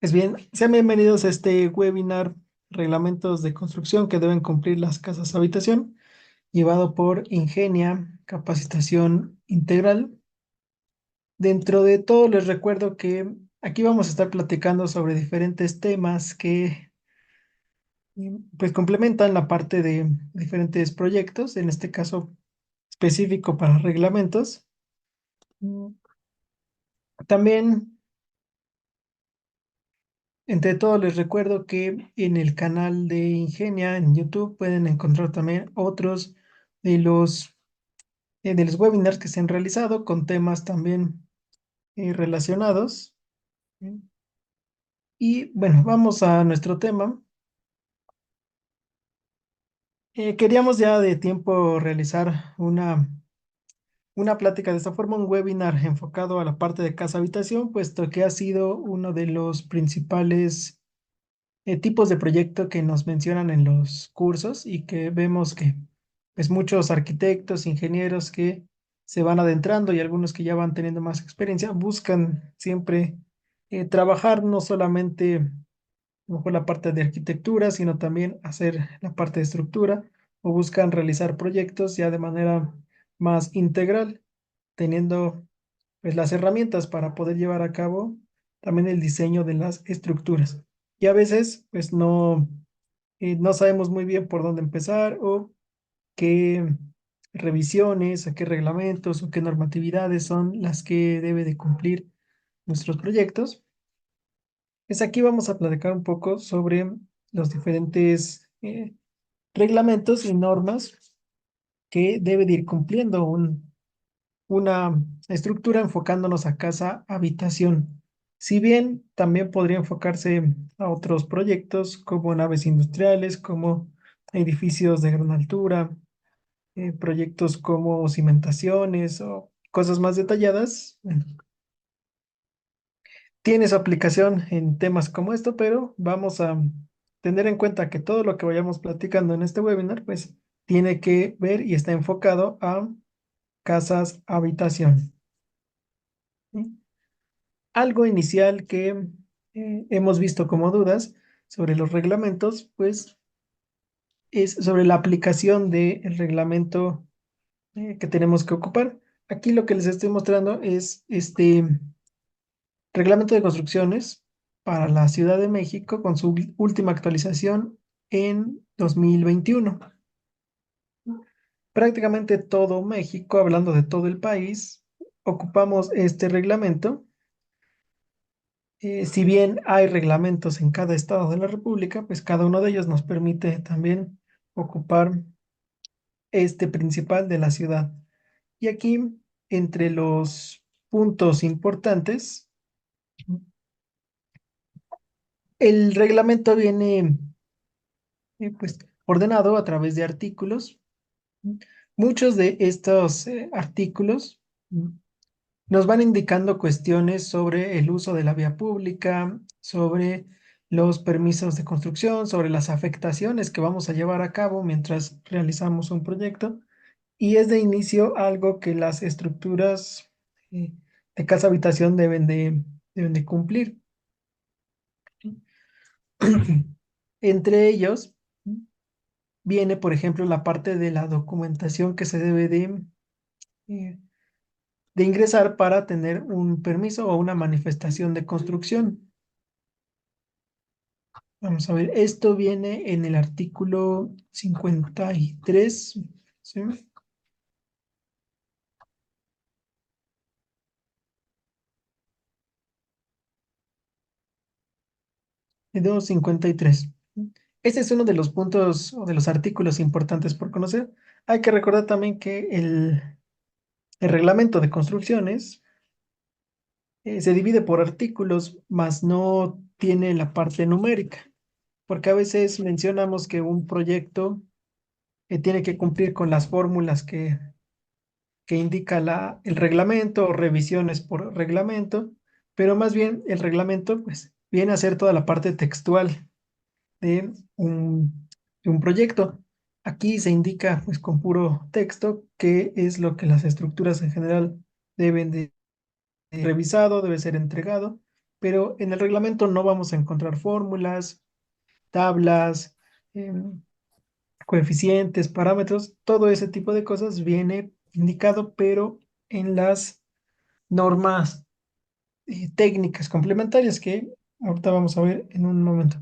Pues bien, sean bienvenidos a este webinar Reglamentos de construcción que deben cumplir las casas habitación, llevado por Ingenia Capacitación Integral. Dentro de todo, les recuerdo que aquí vamos a estar platicando sobre diferentes temas que pues complementan la parte de diferentes proyectos, en este caso específico para reglamentos. Mm, También Entre todo, les recuerdo que en el canal de Ingenia en YouTube pueden encontrar también otros de los webinars que se han realizado con temas también relacionados. ¿Sí? Y bueno, vamos a nuestro tema. Queríamos ya de tiempo realizar una plática de esta forma, un webinar enfocado a la parte de casa habitación, puesto que ha sido uno de los principales tipos de proyecto que nos mencionan en los cursos y que vemos que pues muchos arquitectos, ingenieros que se van adentrando y algunos que ya van teniendo más experiencia buscan siempre trabajar no solamente a lo mejor la parte de arquitectura, sino también hacer la parte de estructura o buscan realizar proyectos ya de manera más integral, teniendo pues las herramientas para poder llevar a cabo también el diseño de las estructuras. Y a veces pues no sabemos muy bien por dónde empezar o qué revisiones, a qué reglamentos o qué normatividades son las que debe de cumplir nuestros proyectos. Pues aquí vamos a platicar un poco sobre los diferentes reglamentos y normas que debe de ir cumpliendo una estructura enfocándonos a casa habitación. Si bien también podría enfocarse a otros proyectos como naves industriales, como edificios de gran altura, proyectos como cimentaciones o cosas más detalladas. Tiene su aplicación en temas como esto, pero vamos a tener en cuenta que todo lo que vayamos platicando en este webinar, pues tiene que ver y está enfocado a casas habitación. ¿Sí? Algo inicial que hemos visto como dudas sobre los reglamentos, pues es sobre la aplicación del reglamento que tenemos que ocupar. Aquí lo que les estoy mostrando es este reglamento de construcciones para la Ciudad de México con su última actualización en 2021. Prácticamente todo México, hablando de todo el país, ocupamos este reglamento. Si bien hay reglamentos en cada estado de la República, pues cada uno de ellos nos permite también ocupar este principal de la ciudad. Y aquí, entre los puntos importantes, el reglamento viene pues ordenado a través de artículos. Muchos de estos artículos nos van indicando cuestiones sobre el uso de la vía pública, sobre los permisos de construcción, sobre las afectaciones que vamos a llevar a cabo mientras realizamos un proyecto. Y es de inicio algo que las estructuras eh, de casa habitación deben de cumplir. Entre ellos viene, por ejemplo, la parte de la documentación que se debe eh, de ingresar para tener un permiso o una manifestación de construcción. Vamos a ver, esto viene en el artículo 53, ¿sí? De 53. Este es uno de los puntos o de los artículos importantes por conocer. Hay que recordar también que el reglamento de construcciones se divide por artículos, mas no tiene la parte numérica, porque a veces mencionamos que un proyecto tiene que cumplir con las fórmulas que indica el reglamento o revisiones por reglamento, pero más bien el reglamento pues viene a ser toda la parte textual de de un proyecto. Aquí se indica pues con puro texto qué es lo que las estructuras en general deben de revisado, debe ser entregado pero en el reglamento no vamos a encontrar fórmulas, tablas, em, coeficientes, parámetros, todo ese tipo de cosas viene indicado, pero en las normas técnicas complementarias que ahorita vamos a ver en un momento.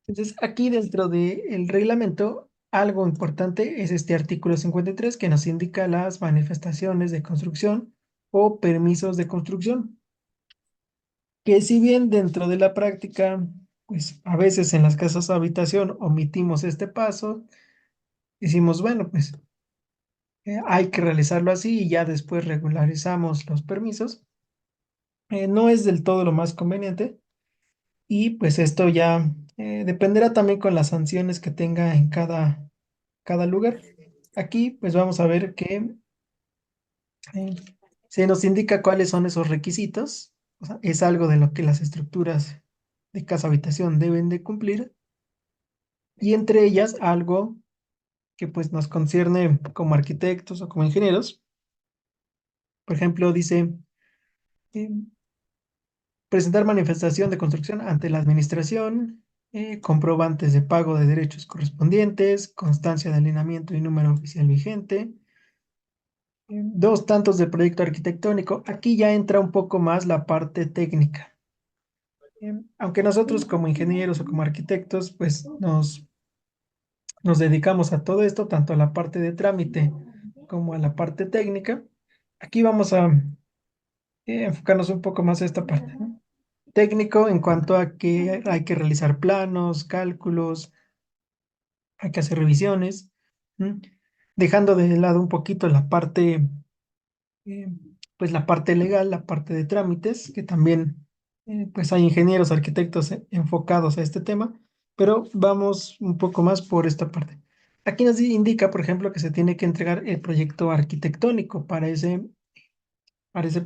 Entonces, aquí dentro del reglamento, algo importante es este artículo 53 que nos indica las manifestaciones de construcción o permisos de construcción, que si bien dentro de la práctica, pues a veces en las casas de habitación omitimos este paso, decimos, bueno, pues hay que realizarlo así y ya después regularizamos los permisos. No es del todo lo más conveniente y pues esto ya dependerá también con las sanciones que tenga en cada lugar. Aquí pues vamos a ver que eh, se nos indica cuáles son esos requisitos. O sea, es algo de lo que las estructuras de casa habitación deben de cumplir y entre ellas algo que pues nos concierne como arquitectos o como ingenieros. Por ejemplo, dice eh, presentar manifestación de construcción ante la administración, comprobantes de pago de derechos correspondientes, constancia de alineamiento y número oficial vigente. Dos tantos del proyecto arquitectónico. Aquí ya entra un poco más la parte técnica. Aunque nosotros como ingenieros o como arquitectos, pues nos dedicamos a todo esto, tanto a la parte de trámite como a la parte técnica. Aquí vamos a enfocarnos un poco más a esta parte, ¿no? Técnico en cuanto a que hay que realizar planos, cálculos, hay que hacer revisiones, ¿m? Dejando de lado un poquito la parte, eh, pues la parte legal, la parte de trámites, que también, pues hay ingenieros, arquitectos enfocados a este tema, pero vamos un poco más por esta parte. Aquí nos indica, por ejemplo, que se tiene que entregar el proyecto arquitectónico para ese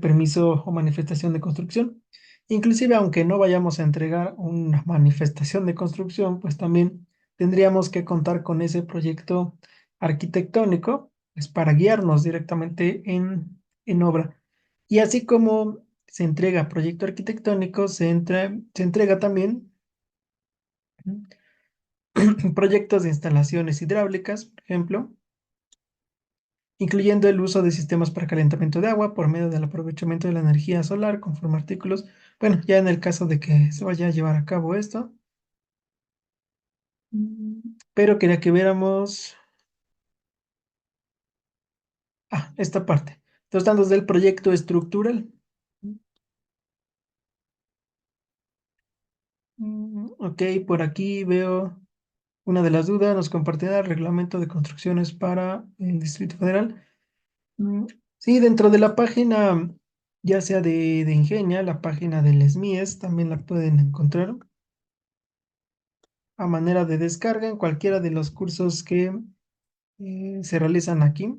permiso o manifestación de construcción. Inclusive, aunque no vayamos a entregar una manifestación de construcción, pues también tendríamos que contar con ese proyecto arquitectónico, pues para guiarnos directamente en obra. Y así como se entrega proyecto arquitectónico, se entrega también proyectos de instalaciones hidráulicas, por ejemplo, incluyendo el uso de sistemas para calentamiento de agua por medio del aprovechamiento de la energía solar conforme artículos. Bueno, ya en el caso de que se vaya a llevar a cabo esto, pero quería que viéramos esta parte. Los datos del proyecto estructural. Ok, por aquí veo una de las dudas, nos compartirá el reglamento de construcciones para el Distrito Federal. Mm, Sí, dentro de la página, ya sea de Ingenia, la página del SMIES, también la pueden encontrar a manera de descarga en cualquiera de los cursos que se realizan aquí.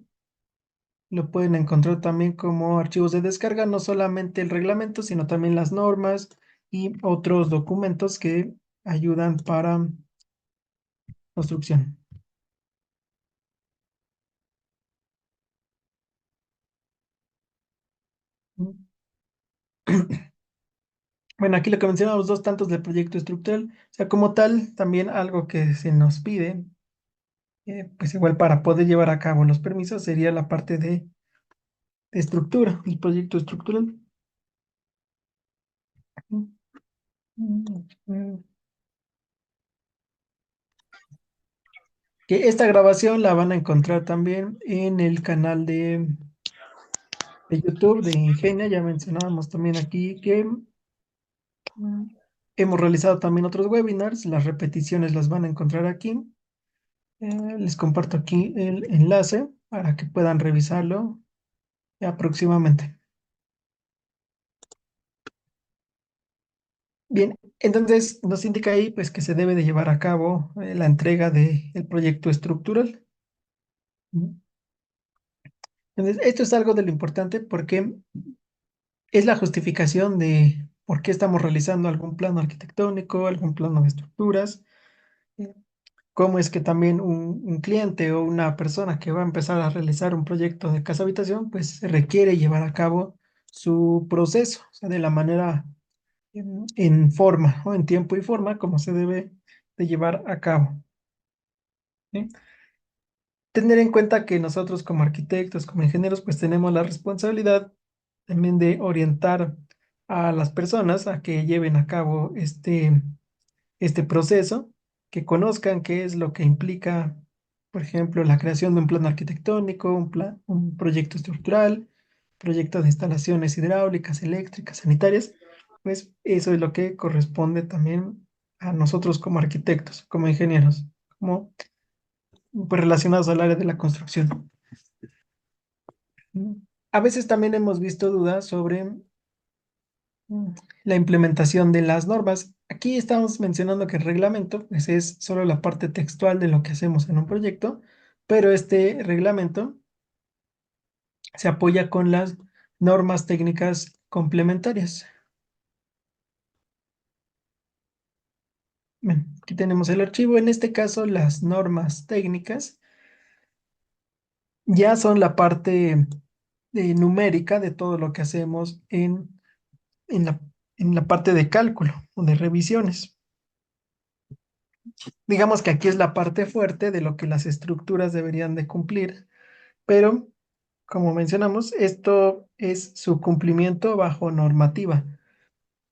Lo pueden encontrar también como archivos de descarga, no solamente el reglamento, sino también las normas y otros documentos que ayudan para construcción. Bueno, aquí lo que mencionamos, dos tantos del proyecto estructural, o sea, como tal, también algo que se nos pide, pues igual para poder llevar a cabo los permisos, sería la parte de estructura, el proyecto estructural. Que esta grabación la van a encontrar también en el canal de YouTube de Ingenia. Ya mencionábamos también aquí que hemos realizado también otros webinars. Las repeticiones las van a encontrar aquí. Les comparto aquí el enlace para que puedan revisarlo próximamente. Bien, entonces nos indica ahí pues que se debe de llevar a cabo la entrega del proyecto estructural. Entonces, esto es algo de lo importante porque es la justificación de por qué estamos realizando algún plano arquitectónico, algún plano de estructuras, eh, cómo es que también un cliente o una persona que va a empezar a realizar un proyecto de casa habitación, pues requiere llevar a cabo su proceso, o sea, de la manera en forma, o en tiempo y forma, como se debe de llevar a cabo. ¿Sí? Tener en cuenta que nosotros como arquitectos, como ingenieros, pues tenemos la responsabilidad también de orientar a las personas a que lleven a cabo este proceso, que conozcan qué es lo que implica, por ejemplo, la creación de un plano arquitectónico, un proyecto estructural, proyecto de instalaciones hidráulicas, eléctricas, sanitarias, pues eso es lo que corresponde también a nosotros como arquitectos, como ingenieros, como pues, relacionados al área de la construcción. Mm. A veces también hemos visto dudas sobre mm, la implementación de las normas. Aquí estamos mencionando que el reglamento pues, es solo la parte textual de lo que hacemos en un proyecto, pero este reglamento se apoya con las normas técnicas complementarias. Bien, aquí tenemos el archivo. En este caso, las normas técnicas ya son la parte numérica de todo lo que hacemos en en la parte de cálculo o de revisiones. Digamos que aquí es la parte fuerte de lo que las estructuras deberían de cumplir, pero como mencionamos, esto es su cumplimiento bajo normativa.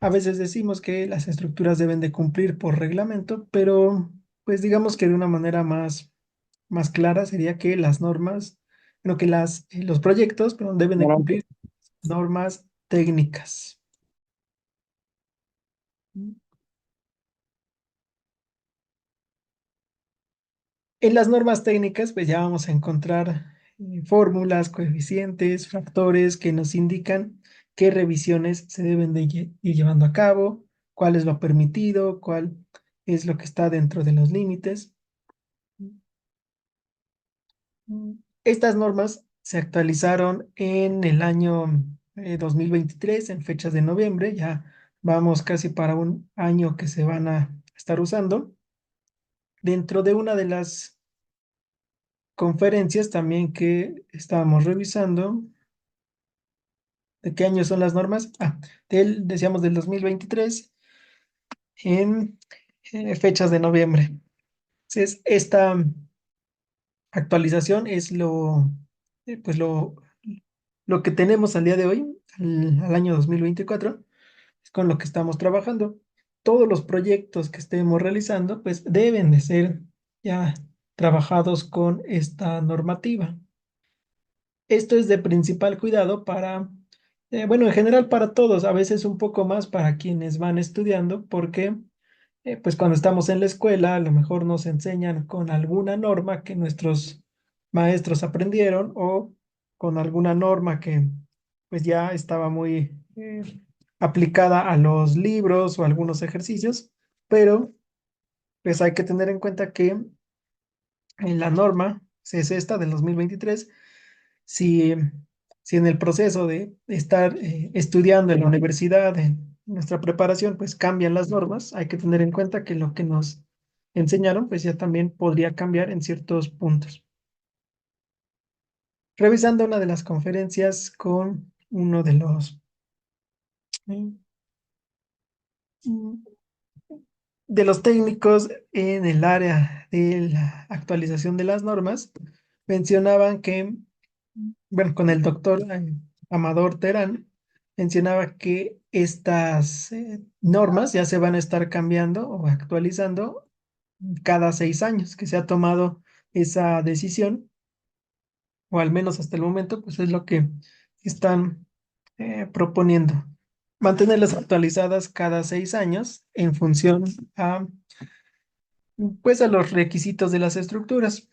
A veces decimos que las estructuras deben de cumplir por reglamento, pero pues digamos que de una manera más clara sería que las normas, bueno, que los proyectos, perdón, deben de cumplir normas técnicas. En las normas técnicas, pues ya vamos a encontrar fórmulas, coeficientes, factores que nos indican qué revisiones se deben de ir llevando a cabo, cuál es lo permitido, cuál es lo que está dentro de los límites. Mm. Estas normas se actualizaron en el año 2023, en fechas de noviembre, ya vamos casi para un año que se van a estar usando. Dentro de una de las conferencias también que estábamos revisando. ¿De qué año son las normas? Decíamos del 2023 en fechas de noviembre. Entonces, esta actualización es pues lo que tenemos al día de hoy, al año 2024, es con lo que estamos trabajando. Todos los proyectos que estemos realizando, pues deben de ser ya trabajados con esta normativa. Esto es de principal cuidado para, bueno, en general para todos, a veces un poco más para quienes van estudiando, porque pues cuando estamos en la escuela a lo mejor nos enseñan con alguna norma que nuestros maestros aprendieron o con alguna norma que pues ya estaba muy aplicada a los libros o algunos ejercicios, pero pues hay que tener en cuenta que en la norma, si es esta del 2023, si, si en el proceso de estar estudiando en la universidad, en nuestra preparación, pues cambian las normas, hay que tener en cuenta que lo que nos enseñaron, pues ya también podría cambiar en ciertos puntos. Revisando una de las conferencias con uno de eh, de los técnicos en el área de la actualización de las normas, mencionaban que bueno, con el doctor Amador Terán, mencionaba que estas normas ya se van a estar cambiando o actualizando cada 6 años, que se ha tomado esa decisión, o al menos hasta el momento, pues es lo que están proponiendo. Mantenerlas actualizadas cada 6 años en función a, pues, a los requisitos de las estructuras.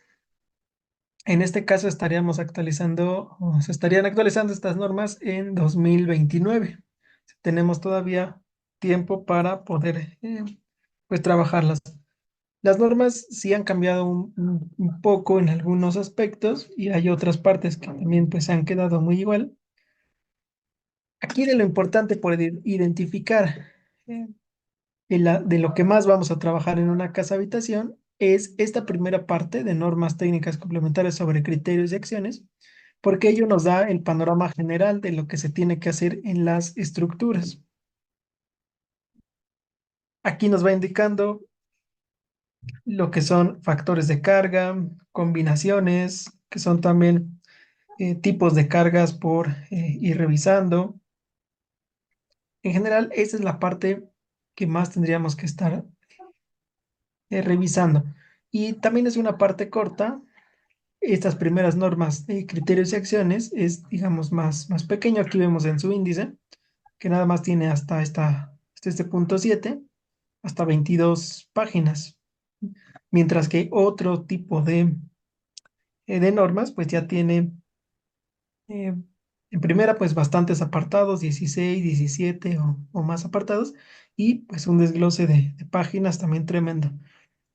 En este caso estaríamos actualizando, o se estarían actualizando estas normas en 2029. Tenemos todavía tiempo para poder pues trabajarlas. Las normas sí han cambiado un poco en algunos aspectos y hay otras partes que también pues han quedado muy igual. Aquí de lo importante poder identificar eh, de lo que más vamos a trabajar en una casa habitación es esta primera parte de normas técnicas complementarias sobre criterios y acciones, porque ello nos da el panorama general de lo que se tiene que hacer en las estructuras. Aquí nos va indicando lo que son factores de carga, combinaciones, que son también tipos de cargas por ir revisando. En general, esa es la parte que más tendríamos que estar revisando. Y también es una parte corta. Estas primeras normas, criterios y acciones es, digamos, más pequeño. Aquí vemos en su índice que nada más tiene hasta este punto 7 hasta 22 páginas. Mientras que otro tipo de normas, pues ya tiene eh, en primera, pues bastantes apartados, 16 17 o más apartados, y pues un desglose de páginas también tremendo.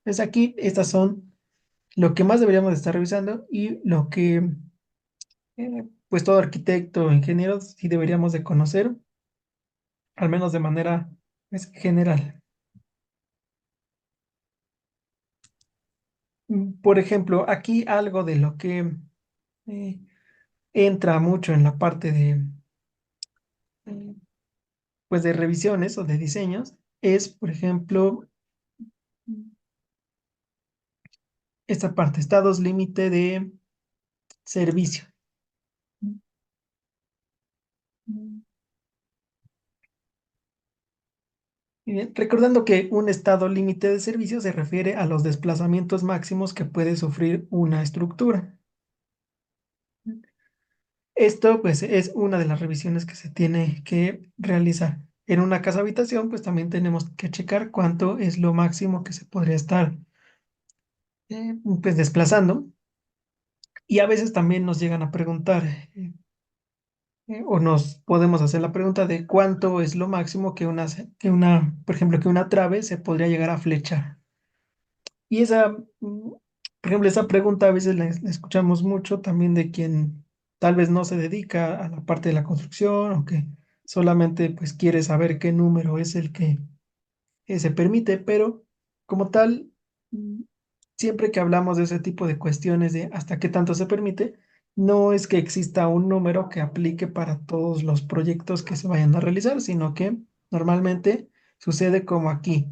Pues aquí estas son lo que más deberíamos de estar revisando y lo que pues todo arquitecto o ingeniero sí deberíamos de conocer, al menos de manera pues, general. Por ejemplo, aquí algo de lo que eh, entra mucho en la parte eh, pues de revisiones o de diseños es, por ejemplo, esta parte, estados límite de servicio. Y bien, recordando que un estado límite de servicio se refiere a los desplazamientos máximos que puede sufrir una estructura. Esto pues es una de las revisiones que se tiene que realizar. En una casa habitación pues también tenemos que checar cuánto es lo máximo que se podría estar pues desplazando. Y a veces también nos llegan a preguntar o nos podemos hacer la pregunta de cuánto es lo máximo por ejemplo, que una trave se podría llegar a flechar. Y por ejemplo, esa pregunta a veces la escuchamos mucho también de quien tal vez no se dedica a la parte de la construcción o que solamente pues quiere saber qué número es el que se permite, pero como tal, mm, siempre que hablamos de ese tipo de cuestiones de hasta qué tanto se permite, no es que exista un número que aplique para todos los proyectos que se vayan a realizar, sino que normalmente sucede como aquí.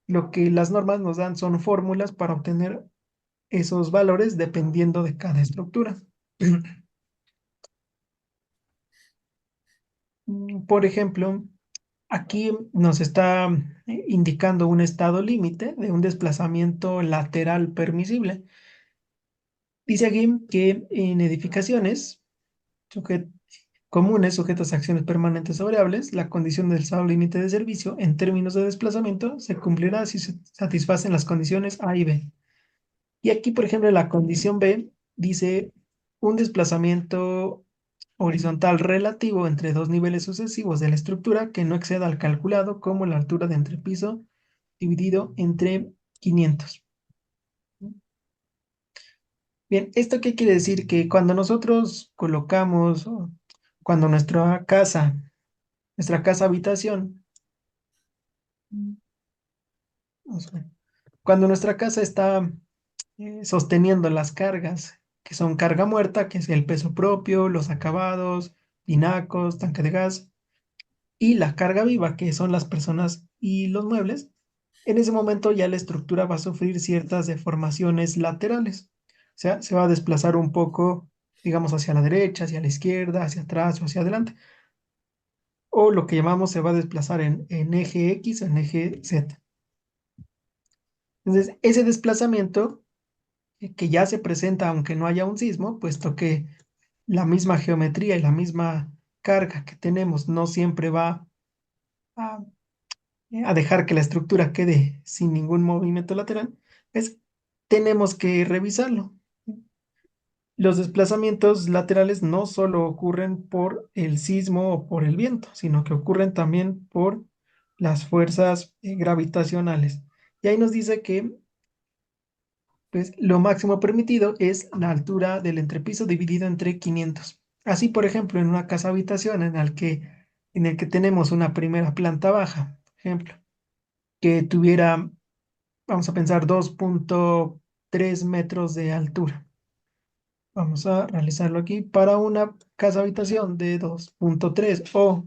Lo que las normas nos dan son fórmulas para obtener esos valores dependiendo de cada estructura. Por ejemplo, aquí nos está indicando un estado límite de un desplazamiento lateral permisible. Dice aquí que en edificaciones sujet- comunes sujetas a acciones permanentes o variables, la condición del estado límite de servicio en términos de desplazamiento se cumplirá si se satisfacen las condiciones A y B. Y aquí, por ejemplo, la condición B dice un desplazamiento horizontal relativo entre dos niveles sucesivos de la estructura que no exceda al calculado como la altura de entrepiso dividido entre 500. Bien, ¿esto qué quiere decir? Que cuando nosotros colocamos, o cuando nuestra casa habitación, vamos a ver, cuando nuestra casa está sosteniendo las cargas, que son carga muerta, que es el peso propio, los acabados, pinacos, tanque de gas, y la carga viva, que son las personas y los muebles, en ese momento ya la estructura va a sufrir ciertas deformaciones laterales. O sea, se va a desplazar un poco, digamos, hacia la derecha, hacia la izquierda, hacia atrás o hacia adelante. O lo que llamamos se va a desplazar en eje X o en eje Z. Entonces, ese desplazamiento que ya se presenta aunque no haya un sismo, puesto que la misma geometría y la misma carga que tenemos no siempre va a, a dejar que la estructura quede sin ningún movimiento lateral, pues tenemos que revisarlo. Los desplazamientos laterales no solo ocurren por el sismo o por el viento, sino que ocurren también por las fuerzas gravitacionales. Y ahí nos dice que pues lo máximo permitido es la altura del entrepiso dividido entre 500. Así, por ejemplo, en una casa habitación en el que tenemos una primera planta baja, por ejemplo, que tuviera, vamos a pensar, 2,3 metros de altura. Vamos a realizarlo aquí para una casa habitación de 2,3 o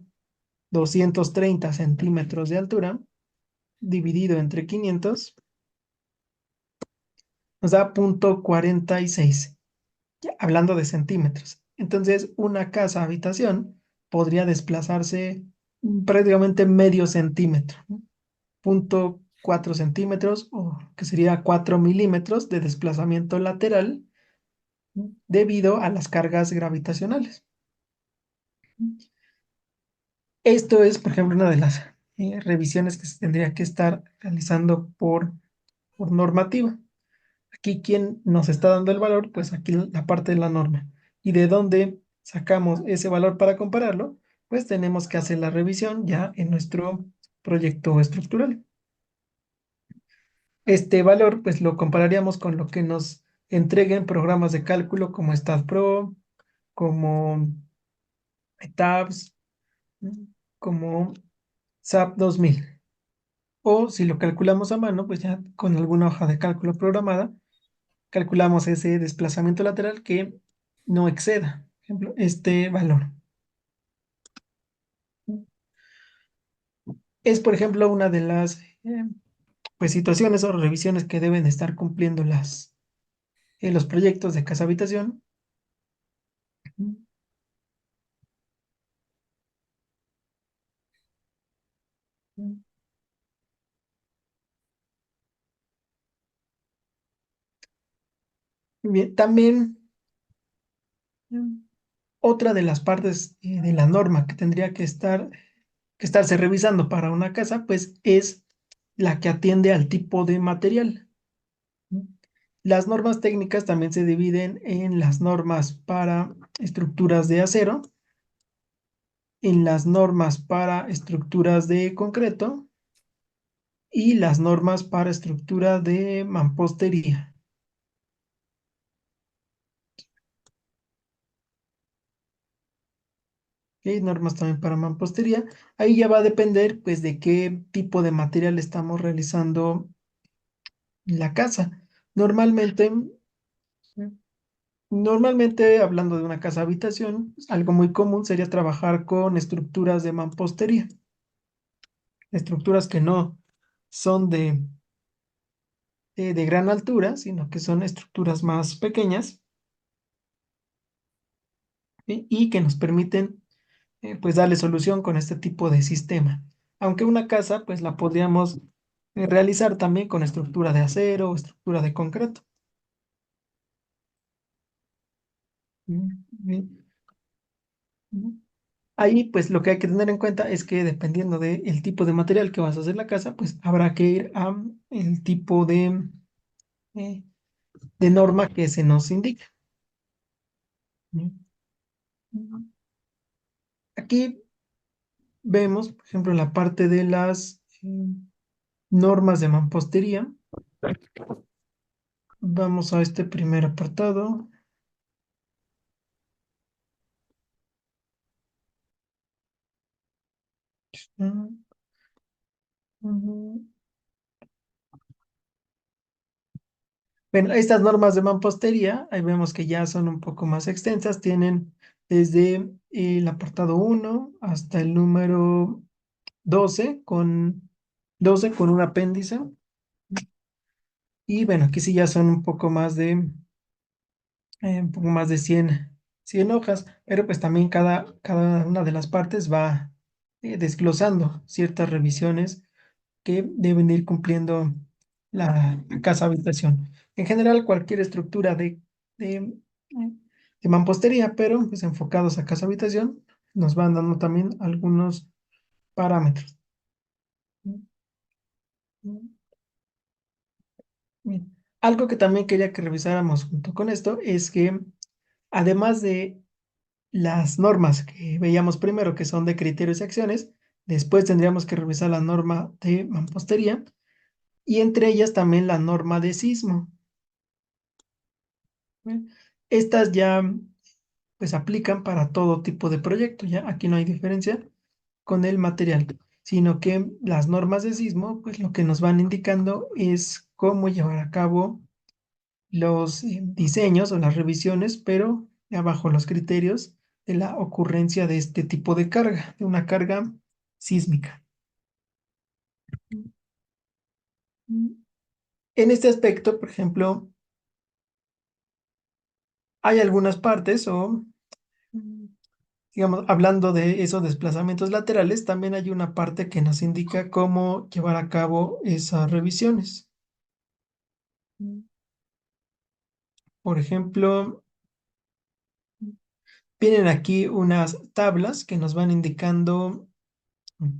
230 centímetros de altura. dividido entre 500 nos da 0,46, ya, hablando de centímetros. Entonces, una casa habitación podría desplazarse prácticamente medio centímetro, ¿no? 0,4 centímetros, o que sería 4 milímetros de desplazamiento lateral, ¿no? Debido a las cargas gravitacionales. Esto es, por ejemplo, una de las revisiones que se tendría que estar realizando por normativa. Aquí, ¿quién nos está dando el valor? Pues aquí la parte de la norma. ¿Y de dónde sacamos ese valor para compararlo? Pues tenemos que hacer la revisión ya en nuestro proyecto estructural. Este valor, pues lo compararíamos con lo que nos entreguen programas de cálculo como StatPro, como TABS, ¿no? Como SAP 2000. O si lo calculamos a mano, pues ya con alguna hoja de cálculo programada, calculamos ese desplazamiento lateral que no exceda, por ejemplo, este valor. Es, por ejemplo, una de las pues, situaciones o revisiones que deben estar cumpliendo los proyectos de casa habitación. Bien, también otra de las partes de la norma que tendría que estarse revisando para una casa, pues es la que atiende al tipo de material. Las normas técnicas también se dividen en las normas para estructuras de acero, en las normas para estructuras de concreto y las normas para estructura de mampostería. ¿Ok? Normas también para mampostería. Ahí ya va a depender, pues, de qué tipo de material estamos realizando la casa. Normalmente, normalmente, hablando de una casa habitación, algo muy común sería trabajar con estructuras de mampostería, estructuras que no son de gran altura, sino que son estructuras más pequeñas, ¿sí? Y que nos permiten pues darle solución con este tipo de sistema. Aunque una casa pues la podríamos realizar también con estructura de acero o estructura de concreto. Bien. Ahí pues lo que hay que tener en cuenta es que dependiendo del tipo de material que vas a hacer la casa, pues habrá que ir a el tipo eh, de norma que se nos indica. ¿Sí? Aquí vemos, por ejemplo, en la parte de las normas de mampostería. Vamos a este primer apartado. Mm, ujú. Bueno, estas normas de mampostería, ahí vemos que ya son un poco más extensas, tienen desde el apartado 1 hasta el número 12 con un apéndice. Y bueno, aquí sí ya son un poco más de 100 hojas, pero pues también cada una de las partes va desglosando ciertas revisiones que deben ir cumpliendo la casa habitación. En general, cualquier estructura de mampostería, pero pues enfocados a casa habitación, nos van dando también algunos parámetros. Bien. Algo que también quería que revisáramos junto con esto es que además de las normas que veíamos primero, que son de criterios y acciones, después tendríamos que revisar la norma de mampostería y entre ellas también la norma de sismo. ¿Eh? Estas ya pues aplican para todo tipo de proyecto, ya aquí no hay diferencia con el material, sino que las normas de sismo pues lo que nos van indicando es cómo llevar a cabo los diseños o las revisiones, pero ya bajo los criterios de la ocurrencia de este tipo de carga, de una carga sísmica. En este aspecto, por ejemplo, hay algunas partes o, mm, digamos, hablando de esos desplazamientos laterales, también hay una parte que nos indica cómo llevar a cabo esas revisiones. Por ejemplo, vienen aquí unas tablas que nos van indicando mm,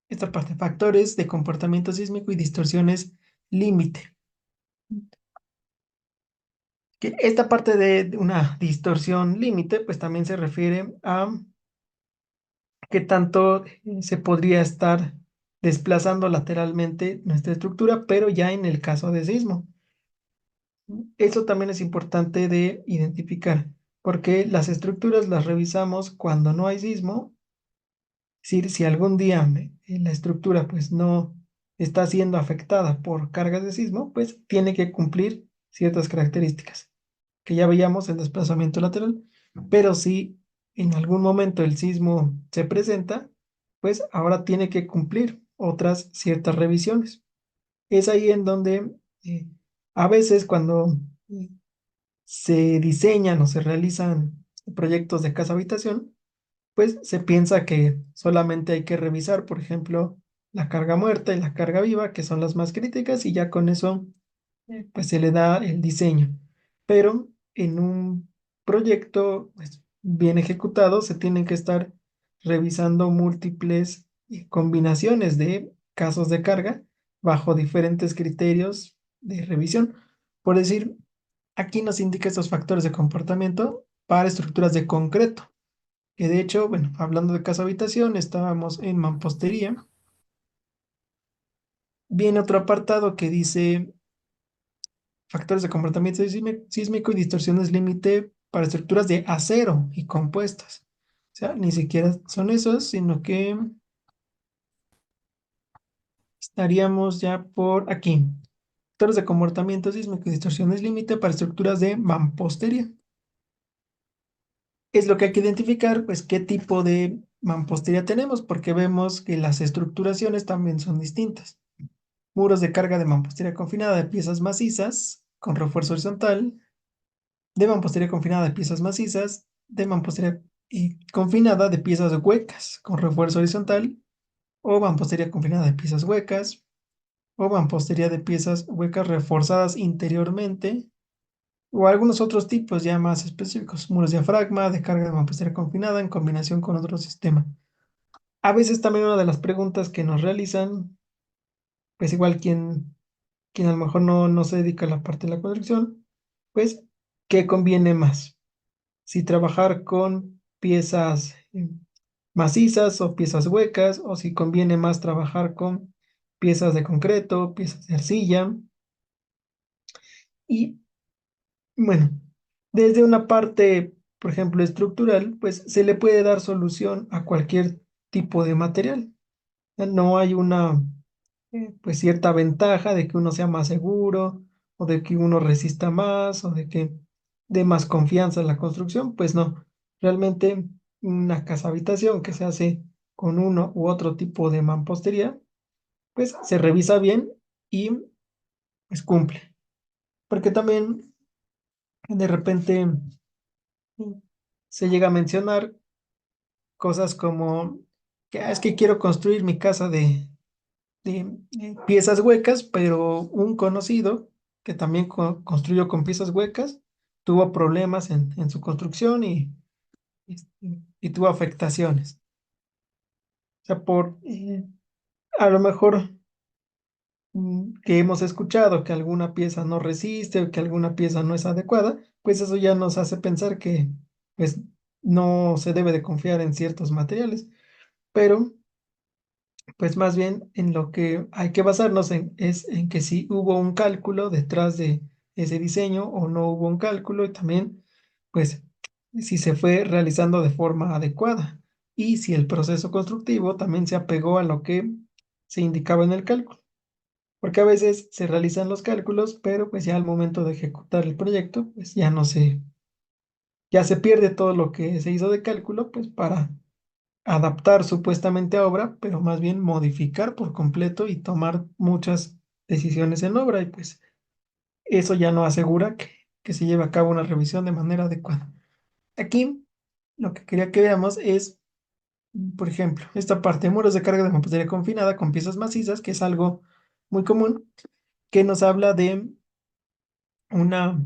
esta parte, factores de comportamiento sísmico y distorsiones límite. Que esta parte de una distorsión límite, pues también se refiere a qué tanto se podría estar desplazando lateralmente nuestra estructura, pero ya en el caso de sismo. Eso también es importante de identificar, porque las estructuras las revisamos cuando no hay sismo. Es decir, si algún día la estructura pues no está siendo afectada por cargas de sismo, pues tiene que cumplir ciertas características que ya veíamos el desplazamiento lateral, pero si en algún momento el sismo se presenta, pues ahora tiene que cumplir otras ciertas revisiones. Es ahí en donde eh, a veces cuando se diseñan o se realizan proyectos de casa habitación, pues se piensa que solamente hay que revisar, por ejemplo, la carga muerta y la carga viva, que son las más críticas, y ya con eso pues se le da el diseño. Pero en un proyecto pues, bien ejecutado se tienen que estar revisando múltiples combinaciones de casos de carga bajo diferentes criterios de revisión. Por decir, aquí nos indica estos factores de comportamiento para estructuras de concreto, que de hecho, bueno, hablando de casa habitación, estábamos en mampostería. Viene otro apartado que dice factores de comportamiento sísmico y distorsiones límite para estructuras de acero y compuestas. O sea, ni siquiera son esos, sino que estaríamos ya por aquí. Factores de comportamiento sísmico y distorsiones límite para estructuras de mampostería. Es lo que hay que identificar, pues, qué tipo de mampostería tenemos, porque vemos que las estructuraciones también son distintas. Muros de carga de mampostería confinada de piezas macizas con refuerzo horizontal, de mampostería confinada de piezas macizas, de mampostería confinada de piezas huecas con refuerzo horizontal, o mampostería confinada de piezas huecas, o mampostería de piezas huecas reforzadas interiormente, o algunos otros tipos ya más específicos, muros diafragma, de carga de mampostería confinada en combinación con otro sistema. A veces también una de las preguntas que nos realizan, pues igual quien a lo mejor no se dedica a la parte de la construcción, pues, ¿qué conviene más? Si trabajar con piezas macizas o piezas huecas, o si conviene más trabajar con piezas de concreto, piezas de arcilla. Y bueno, desde una parte, por ejemplo, estructural, pues se le puede dar solución a cualquier tipo de material. No hay una pues cierta ventaja de que uno sea más seguro o de que uno resista más o de que dé más confianza en la construcción, pues no. Realmente una casa habitación que se hace con uno u otro tipo de mampostería, pues se revisa bien y pues cumple. Porque también de repente se llega a mencionar cosas como que es que quiero construir mi casa de piezas huecas, pero un conocido que también construyó con piezas huecas tuvo problemas en su construcción y tuvo afectaciones. O sea, a lo mejor que hemos escuchado que alguna pieza no resiste o que alguna pieza no es adecuada, pues eso ya nos hace pensar que pues no se debe de confiar en ciertos materiales, pero pues más bien en lo que hay que basarnos es en que si hubo un cálculo detrás de ese diseño o no hubo un cálculo y también pues si se fue realizando de forma adecuada y si el proceso constructivo también se apegó a lo que se indicaba en el cálculo. Porque a veces se realizan los cálculos, pero pues ya al momento de ejecutar el proyecto, pues ya se pierde todo lo que se hizo de cálculo, pues para adaptar supuestamente a obra, pero más bien modificar por completo y tomar muchas decisiones en obra y pues eso ya no asegura que se lleve a cabo una revisión de manera adecuada. Aquí lo que quería que veamos es, por ejemplo, esta parte, muros de carga de mampostería confinada con piezas macizas, que es algo muy común, que nos habla de una,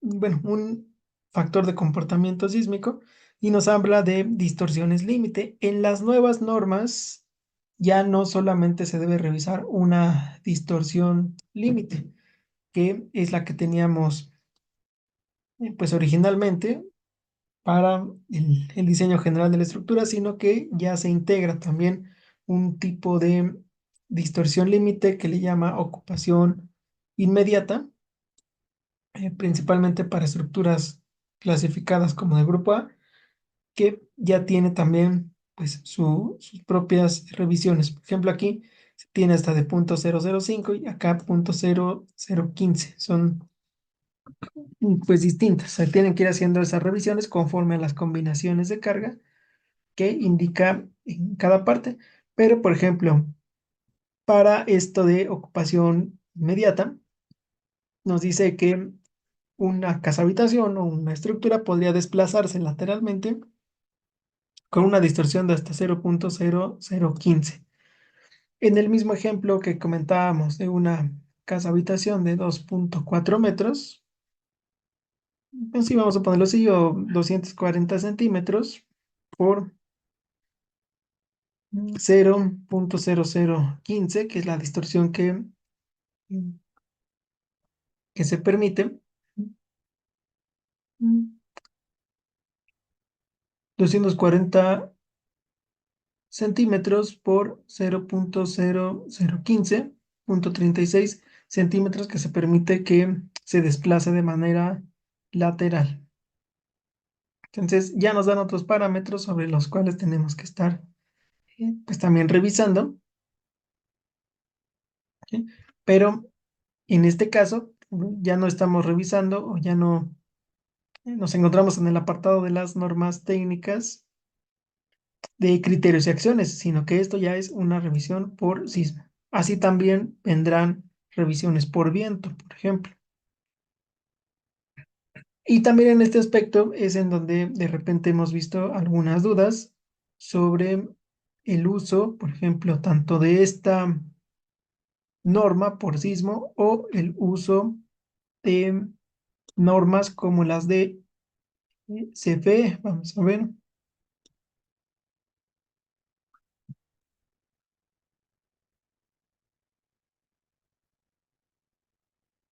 bueno, un factor de comportamiento sísmico y nos habla de distorsiones límite. En las nuevas normas ya no solamente se debe revisar una distorsión límite, que es la que teníamos pues originalmente para el diseño general de la estructura, sino que ya se integra también un tipo de distorsión límite que le llama ocupación inmediata, principalmente para estructuras clasificadas como de grupo A, que ya tiene también pues sus propias revisiones. Por ejemplo, aquí se tiene hasta de 0.005 y acá 0.0015. Son pues distintas. Se tienen que ir haciendo esas revisiones conforme a las combinaciones de carga que indica en cada parte. Pero, por ejemplo, para esto de ocupación inmediata, nos dice que una casa habitación o una estructura podría desplazarse lateralmente con una distorsión de hasta 0.0015. En el mismo ejemplo que comentábamos de una casa habitación de 2.4 metros, pues sí, vamos a ponerlo así, o 240 centímetros por 0.0015, que es la distorsión que se permite. 240 centímetros por 0.0015.36 centímetros, que se permite que se desplace de manera lateral. Entonces ya nos dan otros parámetros sobre los cuales tenemos que estar pues también revisando, ¿sí? Pero en este caso ya no estamos revisando o ya no nos encontramos en el apartado de las normas técnicas de criterios y acciones, sino que esto ya es una revisión por sismo. Así también vendrán revisiones por viento, por ejemplo. Y también en este aspecto es en donde de repente hemos visto algunas dudas sobre el uso, por ejemplo, tanto de esta norma por sismo o el uso de normas como las de CFE. Vamos a ver.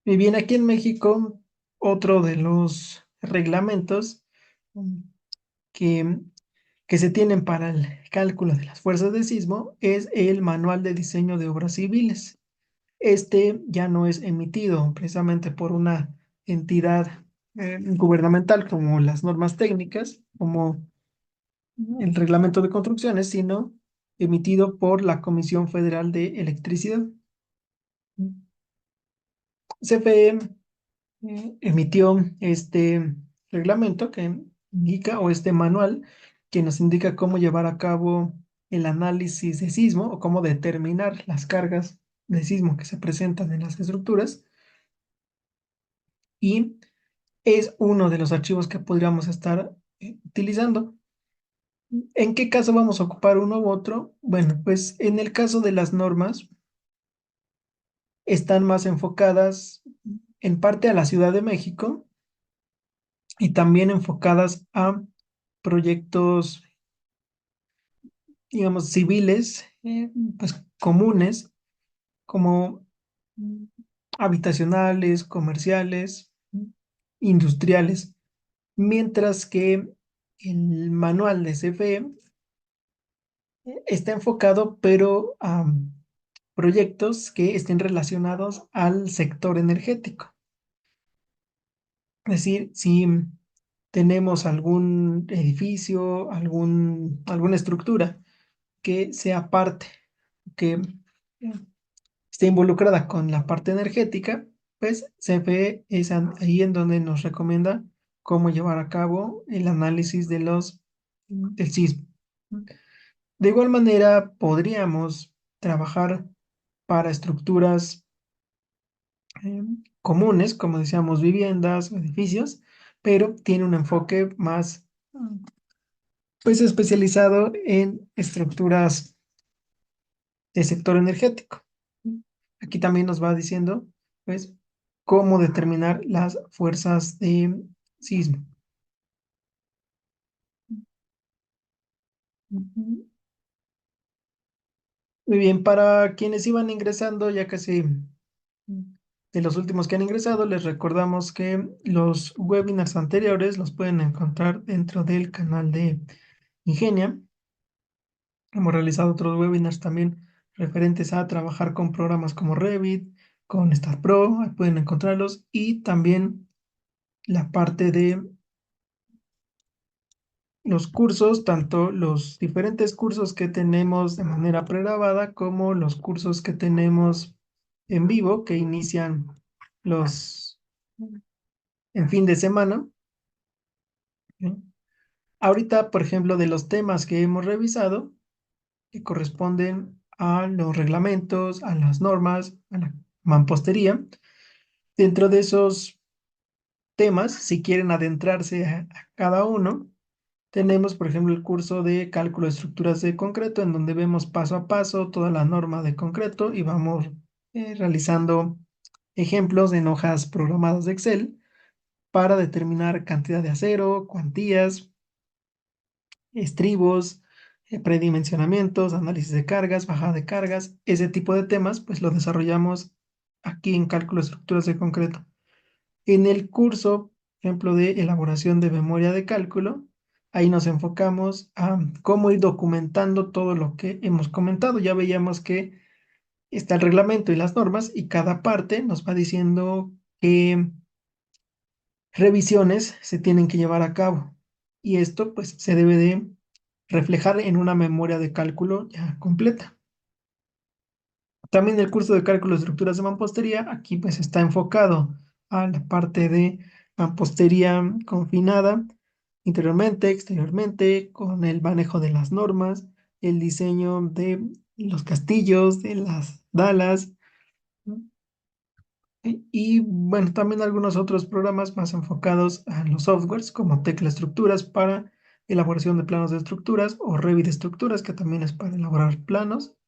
Y bien, aquí en México, otro de los reglamentos mm, que, que se tienen para el cálculo de las fuerzas de sismo es el Manual de Diseño de Obras Civiles. Este ya no es emitido precisamente por una entidad gubernamental como las normas técnicas, como el reglamento de construcciones, sino emitido por la Comisión Federal de Electricidad. CFE emitió este reglamento que indica, o este manual que nos indica cómo llevar a cabo el análisis de sismo o cómo determinar las cargas de sismo que se presentan en las estructuras, y es uno de los archivos que podríamos estar utilizando. ¿En qué caso vamos a ocupar uno u otro? Bueno, pues en el caso de las normas están más enfocadas en parte a la Ciudad de México y también enfocadas a proyectos, digamos, civiles, pues comunes, como mm, habitacionales, comerciales, industriales, mientras que el manual de CFE está enfocado, pero a proyectos que estén relacionados al sector energético. Es decir, si tenemos algún edificio, alguna estructura que sea parte, que esté involucrada con la parte energética, pues CFE es ahí en donde nos recomienda cómo llevar a cabo el análisis del sismo. De igual manera, podríamos trabajar para estructuras comunes, como decíamos, viviendas o edificios, pero tiene un enfoque más, pues, especializado en estructuras del sector energético. Aquí también nos va diciendo, pues, cómo determinar las fuerzas de sismo. Ujú. Muy bien, para quienes iban ingresando, ya casi de los últimos que han ingresado, les recordamos que los webinars anteriores los pueden encontrar dentro del canal de Ingenia. Hemos realizado otros webinars también referentes a trabajar con programas como Revit, con StatPro, ahí pueden encontrarlos, y también la parte de los cursos, tanto los diferentes cursos que tenemos de manera pregrabada como los cursos que tenemos en vivo que inician los en fin de semana. ¿Sí? Ahorita, por ejemplo, de los temas que hemos revisado, que corresponden a los reglamentos, a las normas, a la mampostería, dentro de esos temas, si quieren adentrarse a cada uno, tenemos, por ejemplo, el curso de cálculo de estructuras de concreto, en donde vemos paso a paso toda la norma de concreto y vamos realizando ejemplos en hojas programadas de Excel para determinar cantidad de acero, cuantías, estribos, predimensionamientos, análisis de cargas, bajada de cargas, ese tipo de temas, pues lo desarrollamos aquí en cálculo de estructuras de concreto. En el curso, ejemplo de elaboración de memoria de cálculo, ahí nos enfocamos a cómo ir documentando todo lo que hemos comentado. Ya veíamos que está el reglamento y las normas y cada parte nos va diciendo qué revisiones se tienen que llevar a cabo. Y esto pues se debe de reflejar en una memoria de cálculo ya completa. También el curso de cálculo de estructuras de mampostería, aquí pues está enfocado a la parte de mampostería confinada, interiormente, exteriormente, con el manejo de las normas, el diseño de los castillos, de las dalas, ¿no? Y bueno, también algunos otros programas más enfocados a los softwares como Tecla Estructuras para elaboración de planos de estructuras o Revit Estructuras, que también es para elaborar planos.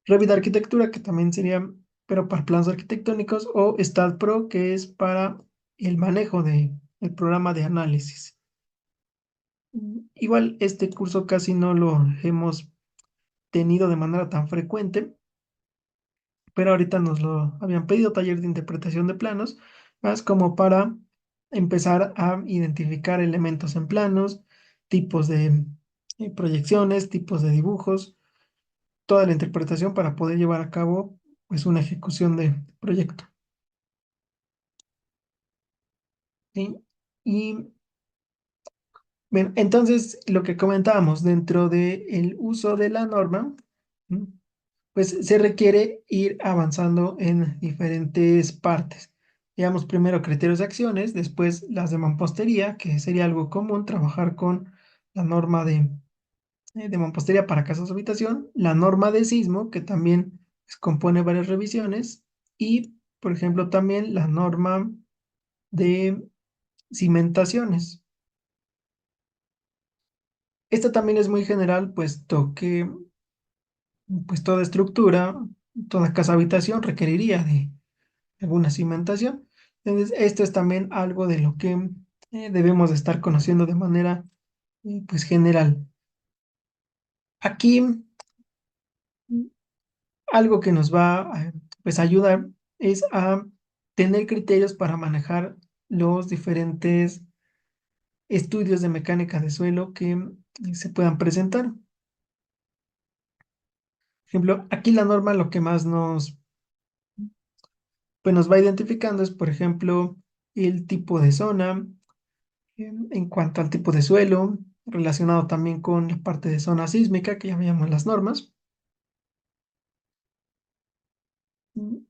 Revit Arquitectura, que también sería, pero para planos arquitectónicos, o StatPro, que es para el manejo del programa de análisis. Igual este curso casi no lo hemos tenido de manera tan frecuente, pero ahorita nos lo habían pedido, taller de interpretación de planos, más como para empezar a identificar elementos en planos, tipos de proyecciones, tipos de dibujos, toda la interpretación para poder llevar a cabo pues una ejecución de proyecto. ¿Sí? Y bien, entonces lo que comentábamos dentro del uso de la norma, ¿m? Pues se requiere ir avanzando en diferentes partes. Digamos, primero criterios de acciones, después las de mampostería, que sería algo común, trabajar con la norma de mampostería para casas de habitación, la norma de sismo, que también pues, compone varias revisiones, y, por ejemplo, también la norma de cimentaciones. Esta también es muy general, puesto que pues toda estructura, toda casa habitación requeriría de alguna cimentación. Entonces, esto es también algo de lo que debemos de estar conociendo de manera pues general. Aquí algo que nos va a pues, ayudar es a tener criterios para manejar los diferentes estudios de mecánica de suelo que se puedan presentar. Por ejemplo, aquí la norma lo que más pues, nos va identificando es, por ejemplo, el tipo de zona, en cuanto al tipo de suelo, relacionado también con la parte de zona sísmica, que ya veíamos las normas.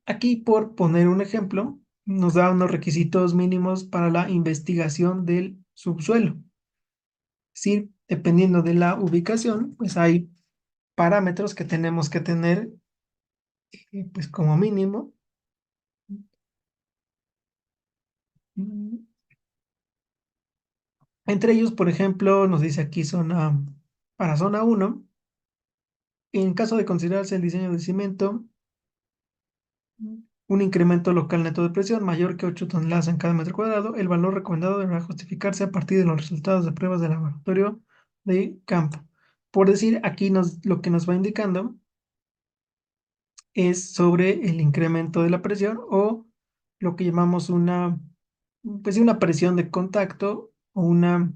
Aquí, por poner un ejemplo, nos da unos requisitos mínimos para la investigación del subsuelo. Sí, dependiendo de la ubicación, pues hay parámetros que tenemos que tener pues como mínimo. Mm, Entre ellos, por ejemplo, nos dice aquí para zona uno, en caso de considerarse el diseño del cimiento, un incremento local neto de presión mayor que 8 toneladas en cada metro cuadrado, el valor recomendado deberá justificarse a partir de los resultados de pruebas de laboratorio de campo. Por decir, aquí lo que nos va indicando es sobre el incremento de la presión o lo que llamamos pues sí, una presión de contacto o una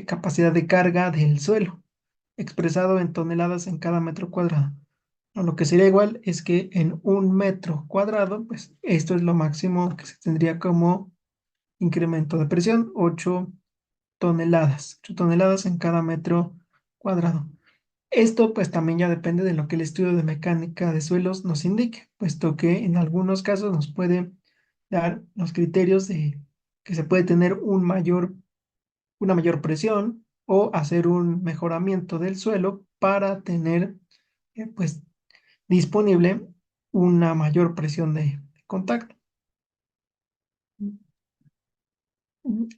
capacidad de carga del suelo, expresado en toneladas en cada metro cuadrado. O lo que sería igual es que en un metro cuadrado, pues esto es lo máximo que se tendría como incremento de presión, 8 toneladas en cada metro cuadrado. Esto pues también ya depende de lo que el estudio de mecánica de suelos nos indique, puesto que en algunos casos nos puede dar los criterios de que se puede tener una mayor presión o hacer un mejoramiento del suelo para tener pues disponible una mayor presión de contacto.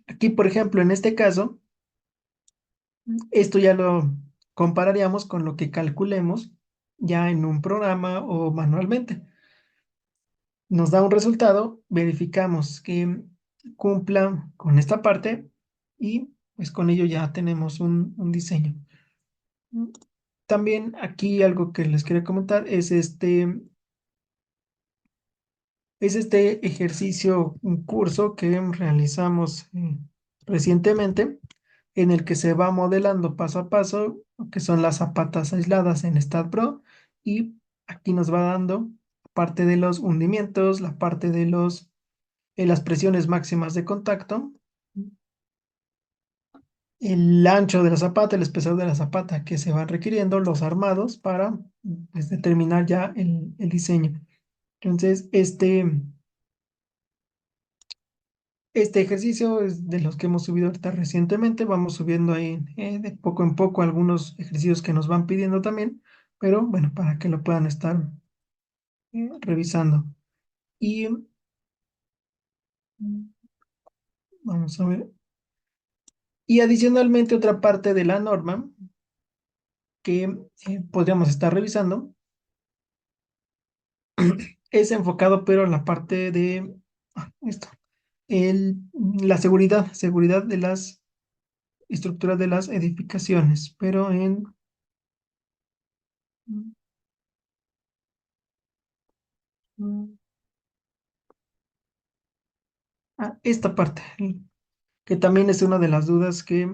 Aquí, por ejemplo, en este caso, esto ya lo compararíamos con lo que calculemos ya en un programa o manualmente. Nos da un resultado, verificamos que cumpla con esta parte y pues con ello ya tenemos un diseño. Mm, También aquí algo que les quería comentar es este ejercicio, un curso que realizamos recientemente, en el que se va modelando paso a paso lo que son las zapatas aisladas en StatPro, y aquí nos va dando parte de los hundimientos, la parte de las presiones máximas de contacto, el ancho de la zapata, el espesor de la zapata que se van requiriendo, los armados para pues, determinar ya el diseño. Entonces, este ejercicio es de los que hemos subido ahorita recientemente. Vamos subiendo ahí de poco en poco algunos ejercicios que nos van pidiendo también, pero bueno, para que lo puedan estar revisando. Y vamos a ver. Y adicionalmente otra parte de la norma que podríamos estar revisando es enfocado, pero en la parte de esto, la seguridad de las estructuras de las edificaciones, pero en mm, esta parte, que también es una de las dudas que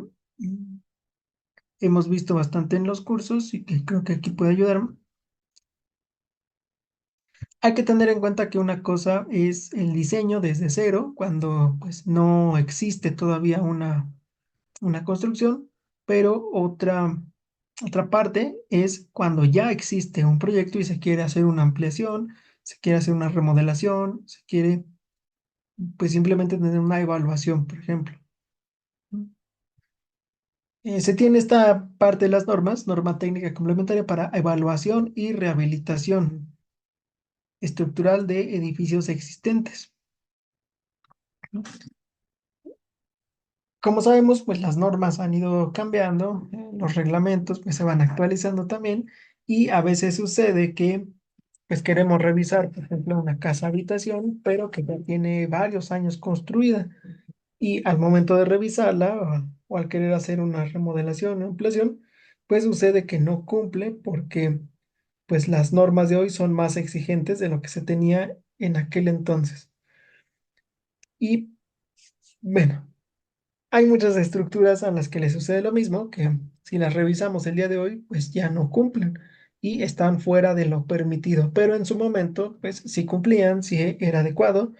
hemos visto bastante en los cursos y que creo que aquí puede ayudar. Hay que tener en cuenta que una cosa es el diseño desde cero, cuando pues no existe todavía una construcción, pero otra parte es cuando ya existe un proyecto y se quiere hacer una ampliación, se quiere hacer una remodelación, se quiere pues simplemente tener una evaluación, por ejemplo. Se tiene esta parte de las normas, norma técnica complementaria para evaluación y rehabilitación estructural de edificios existentes, ¿no? Como sabemos, pues las normas han ido cambiando, los reglamentos pues se van actualizando también, y a veces sucede que pues queremos revisar, por ejemplo, una casa habitación, pero que ya tiene varios años construida, y al momento de revisarla o al querer hacer una remodelación o ampliación, pues sucede que no cumple porque pues las normas de hoy son más exigentes de lo que se tenía en aquel entonces. Y bueno, hay muchas estructuras a las que les sucede lo mismo, que si las revisamos el día de hoy, pues ya no cumplen y están fuera de lo permitido, pero en su momento, pues sí cumplían, sí era adecuado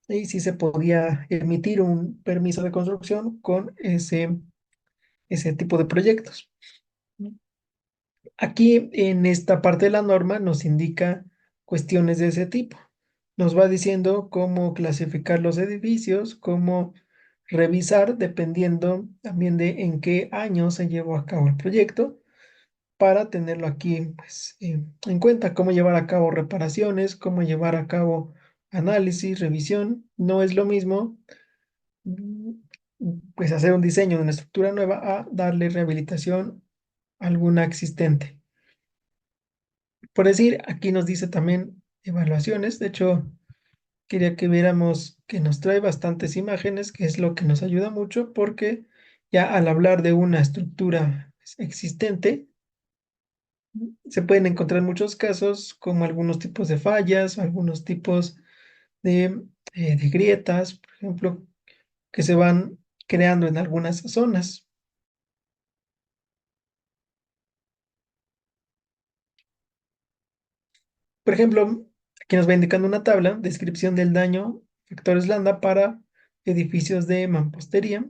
y sí se podía emitir un permiso de construcción con ese tipo de proyectos. Aquí en esta parte de la norma nos indica cuestiones de ese tipo. Nos va diciendo cómo clasificar los edificios, cómo revisar dependiendo también de en qué año se llevó a cabo el proyecto, para tenerlo aquí pues, en cuenta, cómo llevar a cabo reparaciones, cómo llevar a cabo análisis, revisión. No es lo mismo mm, pues hacer un diseño de una estructura nueva a darle rehabilitación a alguna existente. Por decir, aquí nos dice también evaluaciones. De hecho, quería que viéramos que nos trae bastantes imágenes, que es lo que nos ayuda mucho porque ya al hablar de una estructura pues, existente, se pueden encontrar muchos casos como algunos tipos de fallas, algunos tipos de grietas, por ejemplo, que se van creando en algunas zonas. Por ejemplo, aquí nos va indicando una tabla, descripción del daño, factores lambda para edificios de mampostería.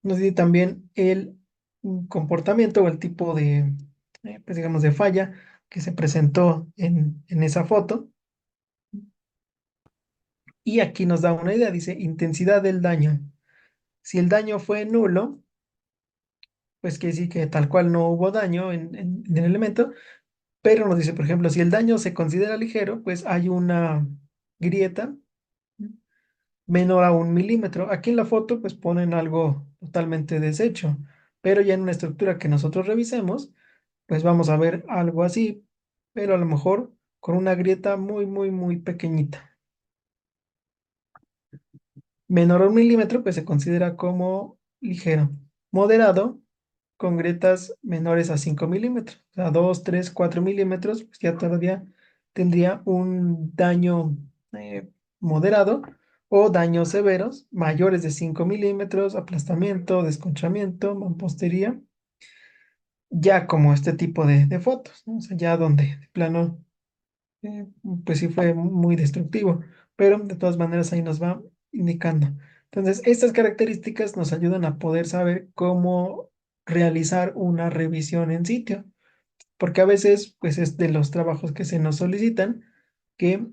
Nos dice también el comportamiento o el tipo de, pues digamos, de falla que se presentó en esa foto. Y aquí nos da una idea, dice intensidad del daño. Si el daño fue nulo, pues quiere decir que tal cual no hubo daño en el elemento, pero nos dice, por ejemplo, si el daño se considera ligero, pues hay una grieta menor a 1 milímetro. Aquí en la foto, pues ponen algo totalmente deshecho, pero ya en una estructura que nosotros revisemos, pues vamos a ver algo así, pero a lo mejor con una grieta muy, muy, muy pequeñita. Menor a 1 milímetro, pues se considera como ligero. Moderado, con grietas menores a 5 milímetros, o sea, 2 3 4 milímetros, pues ya todavía tendría un daño moderado o daños severos mayores de 5 milímetros, aplastamiento, desconchamiento, mampostería, ya como este tipo de fotos, ¿no? O sea, ya donde de plano eh, pues sí fue muy destructivo, pero de todas maneras ahí nos va indicando. Entonces, estas características nos ayudan a poder saber cómo realizar una revisión en sitio, porque a veces, pues es de los trabajos que se nos solicitan que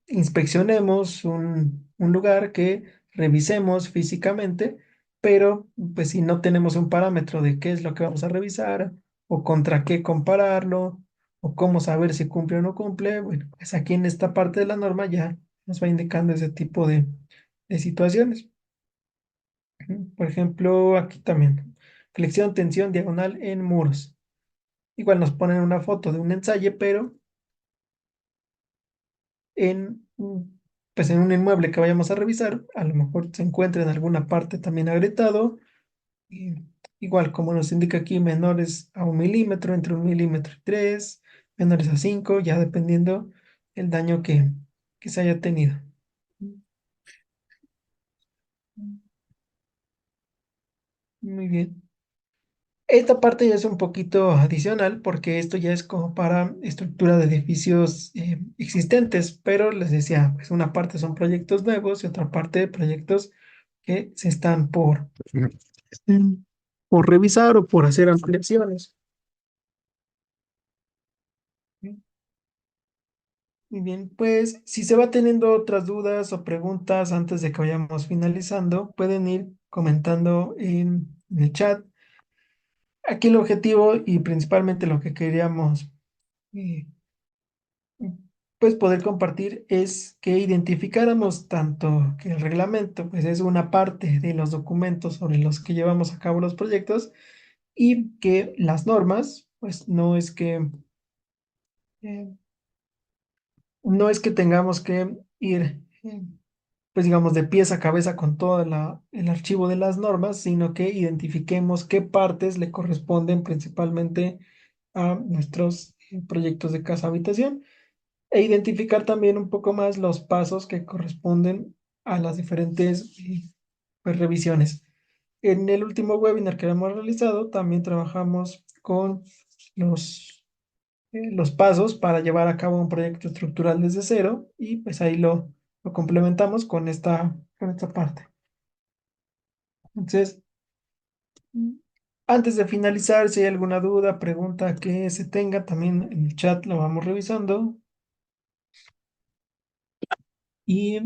inspeccionemos un lugar, que revisemos físicamente, pero pues si no tenemos un parámetro de qué es lo que vamos a revisar o contra qué compararlo o cómo saber si cumple o no cumple, bueno, pues aquí en esta parte de la norma ya nos va indicando ese tipo de situaciones. Por ejemplo, aquí también, flexión, tensión, diagonal en muros. Igual nos ponen una foto de un ensayo, pero pues en un inmueble que vayamos a revisar, a lo mejor se encuentra en alguna parte también agrietado, y igual como nos indica aquí, menores a 1 milímetro, entre 1 milímetro y 3, menores a 5, ya dependiendo el daño que se haya tenido. Muy bien. Esta parte ya es un poquito adicional porque esto ya es como para estructura de edificios existentes, pero les decía, pues una parte son proyectos nuevos y otra parte proyectos que se están mm, por revisar o por hacer ampliaciones. Muy bien, pues si se va teniendo otras dudas o preguntas antes de que vayamos finalizando, pueden ir comentando en el chat. Aquí el objetivo y principalmente lo que queríamos eh, pues poder compartir es que identificáramos tanto que el reglamento pues es una parte de los documentos sobre los que llevamos a cabo los proyectos y que las normas pues eh, no es que tengamos que ir pues digamos de pies a cabeza con todo el archivo de las normas, sino que identifiquemos qué partes le corresponden principalmente a nuestros proyectos de casa habitación e identificar también un poco más los pasos que corresponden a las diferentes pues, revisiones. En el último webinar que hemos realizado, también trabajamos con los pasos para llevar a cabo un proyecto estructural desde cero y pues ahí lo complementamos con esta parte. Entonces, mm, antes de finalizar, si hay alguna duda, pregunta que se tenga, también en el chat lo vamos revisando. Y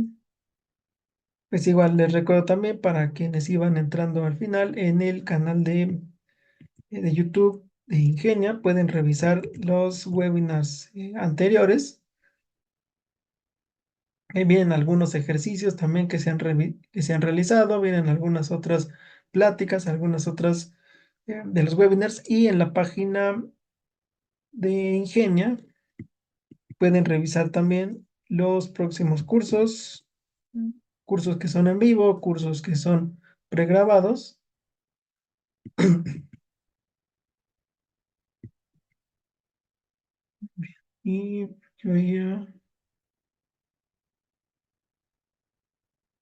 pues igual les recuerdo también para quienes iban entrando al final en el canal de de YouTube de Ingenia, pueden revisar los webinars anteriores. Vienen algunos ejercicios también que se han realizado, vienen algunas otras pláticas, algunas otras de los webinars, y en la página de Ingenia pueden revisar también los próximos cursos, cursos que son en vivo, cursos que son pregrabados. Y yo ya...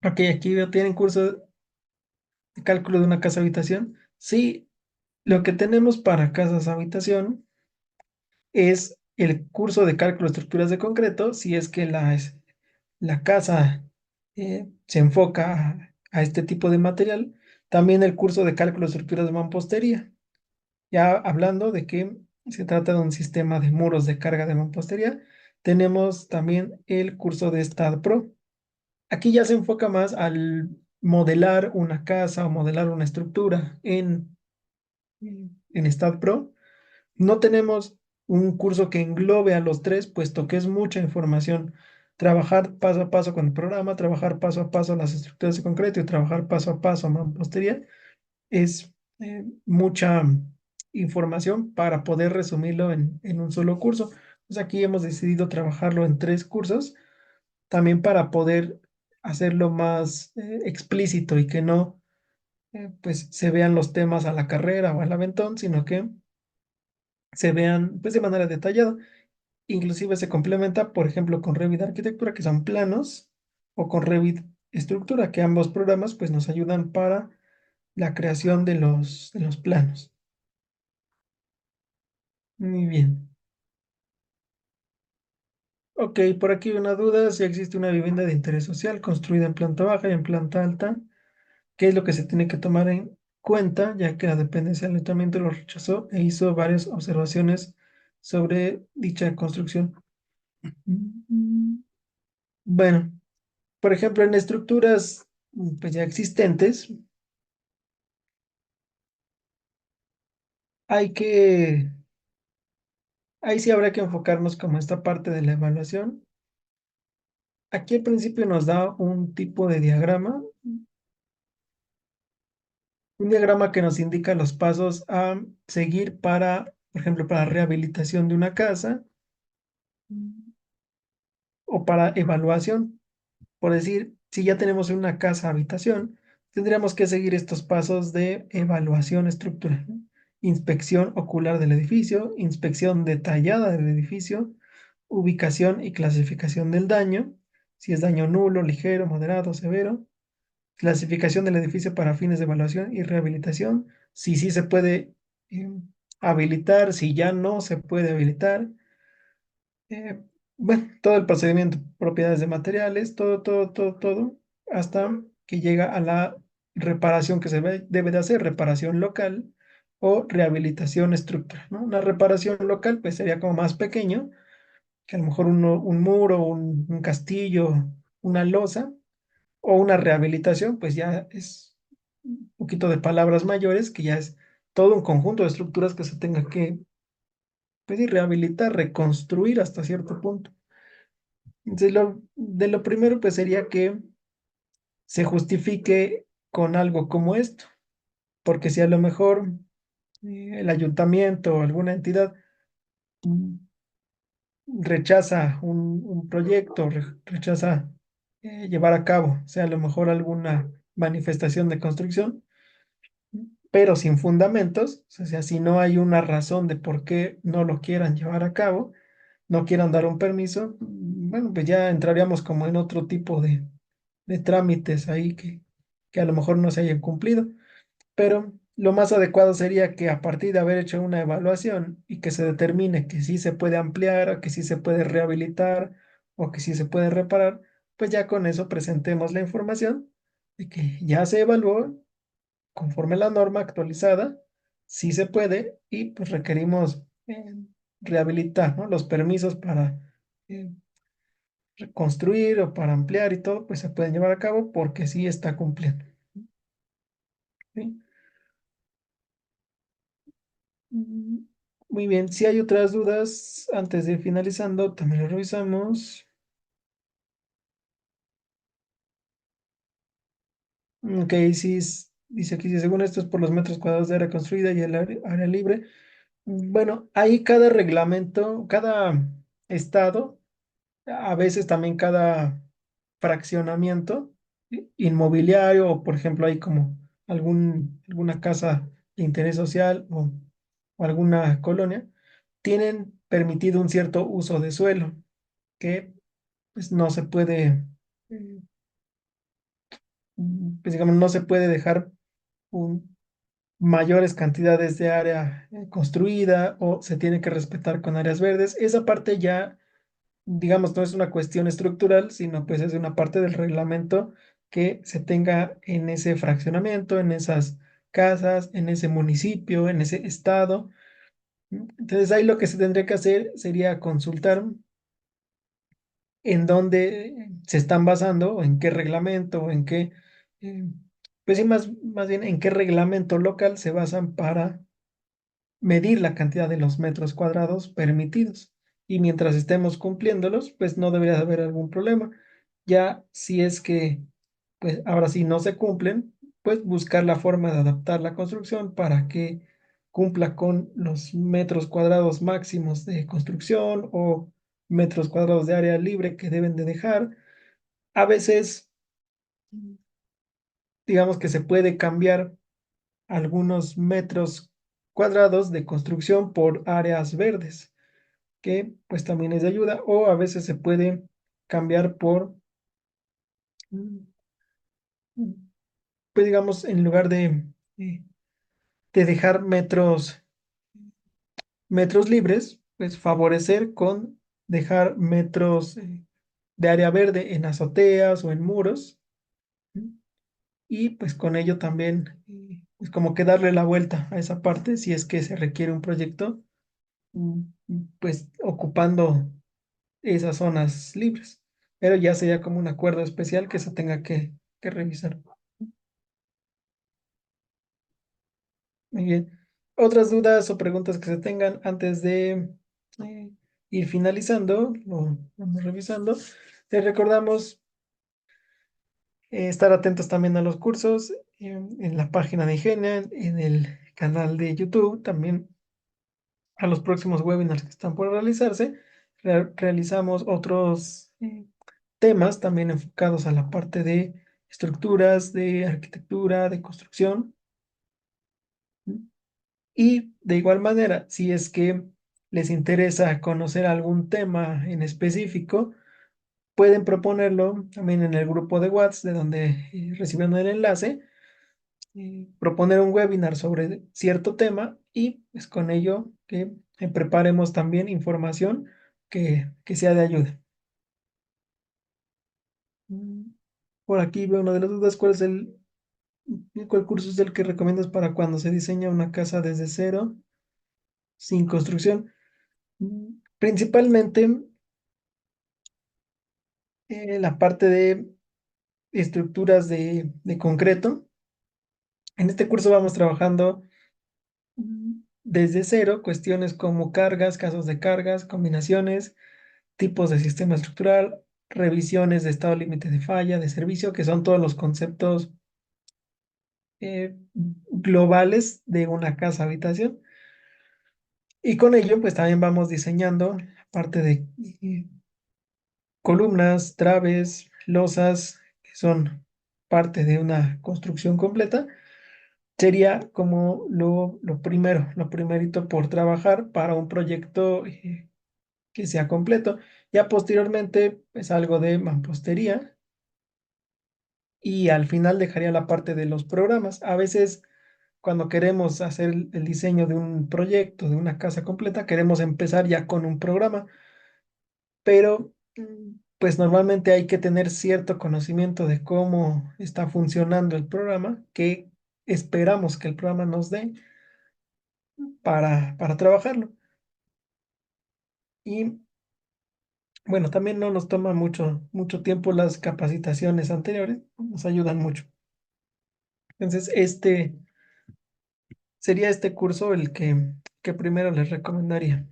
Ok, aquí veo, tienen curso de cálculo de una casa habitación. Sí, lo que tenemos para casas habitación es el curso de cálculo de estructuras de concreto, si es que la casa se enfoca a este tipo de material. También el curso de cálculo de estructuras de mampostería, ya hablando de que se trata de un sistema de muros de carga de mampostería. Tenemos también el curso de STAAD Pro. Aquí ya se enfoca más al modelar una casa o modelar una estructura en STAAD Pro. No tenemos un curso que englobe a los tres, puesto que es mucha información. Trabajar paso a paso con el programa, trabajar paso a paso las estructuras de concreto y trabajar paso a paso mampostería es mucha información para poder resumirlo en un solo curso. Pues aquí hemos decidido trabajarlo en tres cursos, también para poder hacerlo más explícito y que no pues se vean los temas a la carrera o al aventón, sino que se vean pues de manera detallada. Inclusive se complementa, por ejemplo, con Revit Arquitectura, que son planos, o con Revit Estructura, que ambos programas pues nos ayudan para la creación de los planos. Muy bien. Ok, por aquí una duda, si existe una vivienda de interés social construida en planta baja y en planta alta, ¿qué es lo que se tiene que tomar en cuenta, ya que la dependencia del ayuntamiento lo rechazó e hizo varias observaciones sobre dicha construcción? Mm, Bueno, por ejemplo, en estructuras pues ya existentes, hay que, ahí sí habrá que enfocarnos como esta parte de la evaluación. Aquí al principio nos da un diagrama que nos indica los pasos a seguir para, por ejemplo, para rehabilitación de una casa o para evaluación. Por decir, si ya tenemos una casa habitación, tendríamos que seguir estos pasos de evaluación estructural, ¿no? Inspección ocular del edificio, inspección detallada del edificio, ubicación y clasificación del daño, si es daño nulo, ligero, moderado, severo, clasificación del edificio para fines de evaluación y rehabilitación, si sí se puede eh, habilitar, si ya no se puede habilitar, eh, bueno, todo el procedimiento, propiedades de materiales, todo, hasta que llega a la reparación que debe de hacer, reparación local o rehabilitación estructural, ¿no? Una reparación local pues sería como más pequeño, que a lo mejor un muro, un castillo, una losa, o una rehabilitación, pues ya es un poquito de palabras mayores, que ya es todo un conjunto de estructuras que se tenga que pues, y rehabilitar, reconstruir hasta cierto punto. Entonces, de lo primero, pues sería que se justifique con algo como esto, porque si a lo mejor el ayuntamiento o alguna entidad mm, rechaza un proyecto, rechaza llevar a cabo, o sea, a lo mejor alguna manifestación de construcción, pero sin fundamentos, o sea, si no hay una razón de por qué no lo quieran llevar a cabo, no quieran dar un permiso, bueno, pues ya entraríamos como en otro tipo de trámites ahí que a lo mejor no se hayan cumplido, pero lo más adecuado sería que a partir de haber hecho una evaluación y que se determine que sí se puede ampliar, o que sí se puede rehabilitar o que sí se puede reparar, pues ya con eso presentemos la información de que ya se evaluó conforme a la norma actualizada, sí se puede y pues requerimos rehabilitar, ¿no? Los permisos para eh, reconstruir o para ampliar y todo, pues se pueden llevar a cabo porque sí está cumpliendo, ¿sí? Mm, Muy bien, si hay otras dudas, antes de ir finalizando, también lo revisamos. Ok, sí, dice aquí, sí, según esto es por los metros cuadrados de área construida y el área libre. Bueno, ahí cada reglamento, cada estado, a veces también cada fraccionamiento inmobiliario, o por ejemplo, hay como alguna casa de interés social o alguna colonia, tienen permitido un cierto uso de suelo que pues no se puede, pues digamos, no se puede dejar mayores cantidades de área construida o se tiene que respetar con áreas verdes. Esa parte ya, digamos, no es una cuestión estructural, sino pues es una parte del reglamento que se tenga en ese fraccionamiento, en esas casas, en ese municipio, en ese estado. Entonces ahí lo que se tendría que hacer sería consultar en dónde se están basando, o en qué reglamento, o en qué, eh, pues sí, más bien en qué reglamento local se basan para medir la cantidad de los metros cuadrados permitidos. Y mientras estemos cumpliéndolos, pues no debería haber algún problema. Ya si es que, pues ahora sí no se cumplen, pues buscar la forma de adaptar la construcción para que cumpla con los metros cuadrados máximos de construcción o metros cuadrados de área libre que deben de dejar. A veces, digamos que se puede cambiar algunos metros cuadrados de construcción por áreas verdes, que pues también es de ayuda, o a veces se puede cambiar por, mm, pues digamos, en lugar eh, de dejar metros libres, pues favorecer con dejar metros de área verde en azoteas o en muros, ¿sí? Y pues con ello también, pues como que darle la vuelta a esa parte si es que se requiere un proyecto, mm, pues ocupando esas zonas libres. Pero ya sería como un acuerdo especial que se tenga que revisar. Muy bien. Otras dudas o preguntas que se tengan antes de eh, ir finalizando, lo vamos revisando. Les recordamos estar atentos también a los cursos en la página de Ingenia, en el canal de YouTube, también a los próximos webinars que están por realizarse. Realizamos otros temas también enfocados a la parte de estructuras, de arquitectura, de construcción. Y de igual manera, si es que les interesa conocer algún tema en específico, pueden proponerlo también en el grupo de WhatsApp, de donde recibieron el enlace, proponer un webinar sobre cierto tema y pues con ello que preparemos también información que sea de ayuda. Mm, Por aquí veo una de las dudas, cuál curso es el que recomiendas para cuando se diseña una casa desde cero, sin construcción? Principalmente la parte de estructuras de concreto. En este curso vamos trabajando desde cero, cuestiones como cargas, casos de cargas, combinaciones, tipos de sistema estructural, revisiones de estado límite de falla, de servicio, que son todos los conceptos globales de una casa habitación. Y con ello, pues también vamos diseñando parte de columnas, traves, losas, que son parte de una construcción completa. Sería como lo primero, lo primerito por trabajar para un proyecto que sea completo. Ya posteriormente, pues algo de mampostería y al final dejaría la parte de los programas. A veces, cuando queremos hacer el diseño de un proyecto, de una casa completa, queremos empezar ya con un programa, pero pues normalmente hay que tener cierto conocimiento de cómo está funcionando el programa, que esperamos que el programa nos dé para trabajarlo. Y bueno, también no nos toma mucho tiempo las capacitaciones anteriores, nos ayudan mucho. Entonces, sería este curso el que que primero les recomendaría.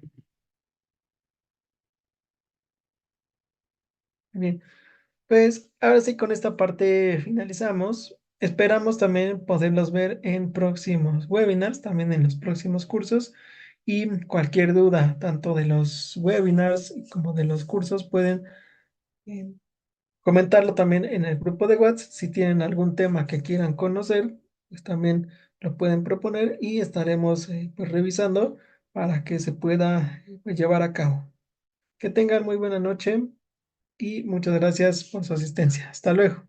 Bien, pues ahora sí con esta parte finalizamos. Esperamos también poderlos ver en próximos webinars, también en los próximos cursos. Y cualquier duda, tanto de los webinars como de los cursos, pueden eh, comentarlo también en el grupo de WhatsApp. Si tienen algún tema que quieran conocer, pues también lo pueden proponer y estaremos pues, revisando para que se pueda pues, llevar a cabo. Que tengan muy buena noche y muchas gracias por su asistencia. Hasta luego.